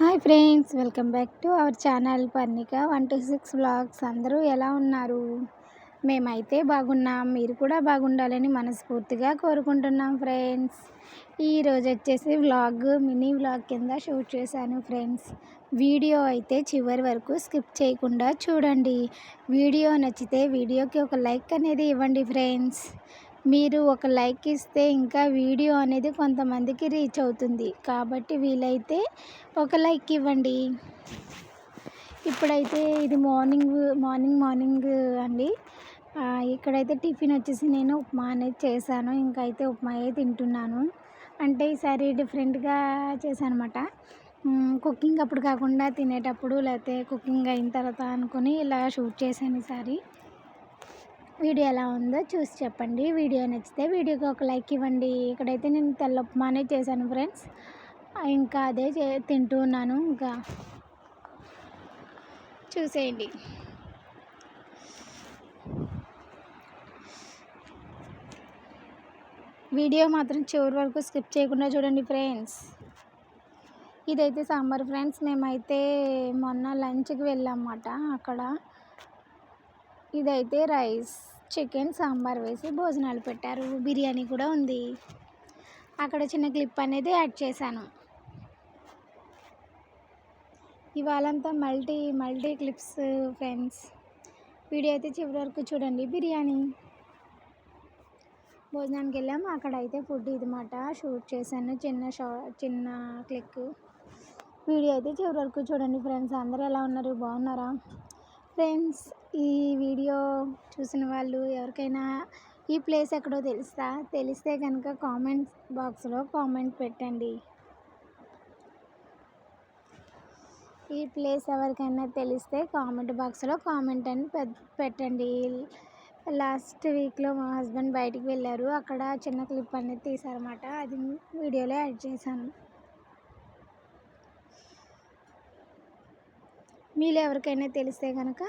Hi friends, welcome back to our channel Parnika 126 vlogs. అందరూ ఎలా ఉన్నారు? మేమైతే బాగున్నాం. మీరు కూడా బాగుండాలని మనస్ఫూర్తిగా కోరుకుంటున్నాం ఫ్రెండ్స్. ఈరోజు వచ్చేసి మినీ వ్లాగ్ కింద షూట్ చేశాను ఫ్రెండ్స్. వీడియో అయితే చివరి వరకు స్కిప్ చేయకుండా చూడండి. వీడియో నచ్చితే వీడియోకి ఒక లైక్ అనేది ఇవ్వండి ఫ్రెండ్స్. మీరు ఒక లైక్ ఇస్తే ఇంకా వీడియో అనేది కొంతమందికి రీచ్ అవుతుంది, కాబట్టి వీలైతే ఒక లైక్ ఇవ్వండి. ఇప్పుడైతే ఇది మార్నింగ్ అండి. ఇక్కడైతే టిఫిన్ వచ్చేసి నేను ఉప్మా అనేది చేశాను. ఇంకా అయితే ఉప్మాయే తింటున్నాను. అంటే ఈసారి డిఫరెంట్గా చేశాను అనమాట. కుకింగ్ అప్పుడు కాకుండా తినేటప్పుడు, లేకపోతే కుకింగ్ అయిన తర్వాత అనుకుని ఇలా షూట్ చేశాను ఈసారి. వీడియో ఎలా ఉందో చూసి చెప్పండి. వీడియో నచ్చితే వీడియోకి ఒక లైక్ ఇవ్వండి. ఇక్కడైతే నేను తెల్ల ఉప్మానే చేశాను ఫ్రెండ్స్. ఇంకా అదే తింటూ ఉన్నాను. ఇంకా చూసేయండి. వీడియో మాత్రం చివరి వరకు స్కిప్ చేయకుండా చూడండి ఫ్రెండ్స్. ఇదైతే సాంబార్ ఫ్రెండ్స్. మేమైతే మొన్న లంచ్కి వెళ్ళామన్నమాట. అక్కడ ఇదైతే రైస్, చికెన్, సాంబార్ వేసి భోజనాలు పెట్టారు. బిర్యానీ కూడా ఉంది. అక్కడ చిన్న క్లిప్ అనేది యాడ్ చేశాను. ఇవాళంతా మల్టీ క్లిప్స్ ఫ్రెండ్స్. వీడియో అయితే చివరి వరకు చూడండి. బిర్యానీ భోజనానికి వెళ్ళాము. అక్కడ అయితే ఫుడ్ ఇదన్నమాట షూట్ చేశాను. చిన్న క్లిక్. వీడియో అయితే చివరి వరకు చూడండి ఫ్రెండ్స్. అందరూ ఎలా ఉన్నారు? బాగున్నారా ఫ్రెండ్స్? ఈ వీడియో చూసిన వాళ్ళు ఎవరికైనా ఈ ప్లేస్ ఎక్కడో తెలిస్తే కనుక కామెంట్ బాక్స్లో కామెంట్ పెట్టండి. ఈ ప్లేస్ ఎవరికైనా తెలిస్తే కామెంట్ బాక్స్లో కామెంట్ అని పెట్టండి. లాస్ట్ వీక్లో మా హస్బెండ్ బయటికి వెళ్ళారు. అక్కడ చిన్న క్లిప్ అనేది తీశారన్నమాట. అది వీడియోలో యాడ్ చేశాను. మీలో ఎవరికైనా తెలిస్తే కనుక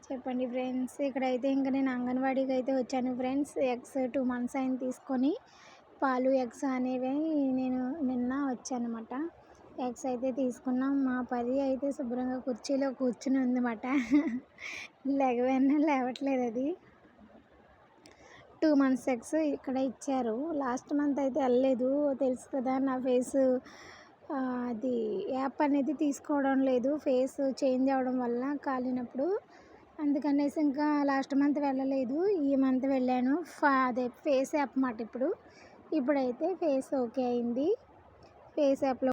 చెప్పండి ఫ్రెండ్స్. ఇక్కడైతే ఇంకా నేను అంగన్వాడీకి అయితే వచ్చాను ఫ్రెండ్స్. ఎగ్స్ 2 months అయిన తీసుకొని పాలు ఎగ్స్ అనేవి నేను నిన్న వచ్చానమాట. ఎగ్స్ అయితే తీసుకున్నాం. మా పది అయితే శుభ్రంగా కుర్చీలో కూర్చుని ఉందన్నమాట. లేవట్లేదు. అది 2 months ఎగ్స్ ఇక్కడ ఇచ్చారు. లాస్ట్ మంత్ అయితే వెళ్ళలేదు. తెలుసు కదా, నా ఫేస్ అది యాప్ అనేది తీసుకోవడం లేదు. ఫేస్ చేంజ్ అవ్వడం వల్ల కాలినప్పుడు, అందుకనేసి ఇంకా లాస్ట్ మంత్ వెళ్ళలేదు. ఈ మంత్ వెళ్ళాను. అదే ఫేస్ యాప్ మాట. ఇప్పుడైతే ఫేస్ ఓకే అయింది. ఫేస్ యాప్లో